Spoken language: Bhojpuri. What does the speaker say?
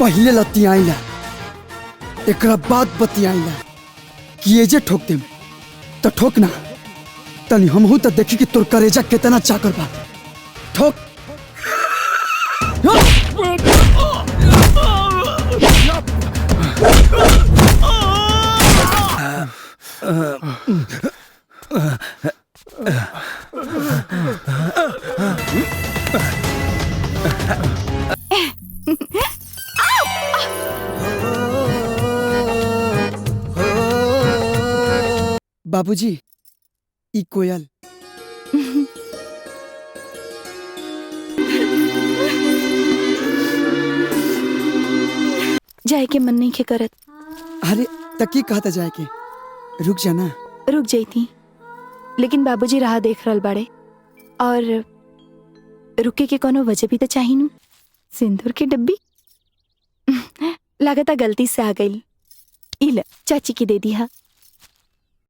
पहले लतियाईला एकरा बाद बतियाईला कि एजे ठोक देम तो ठोक ना तनी हमहू तो देखी कि तोर करेजा कितना चाकर बा। ठोक। बाबूजी ई कोयल जाए के मन नहीं के करत। अरे तकी कहता जाए के रुक जाना। रुक जाती लेकिन बाबूजी राह देख रहल बाड़े और रुके के कोनो वजह भी तो चाहिए नु। सिंदूर की डब्बी लागता गलती से आ गई। इला चाची की दे दी हा।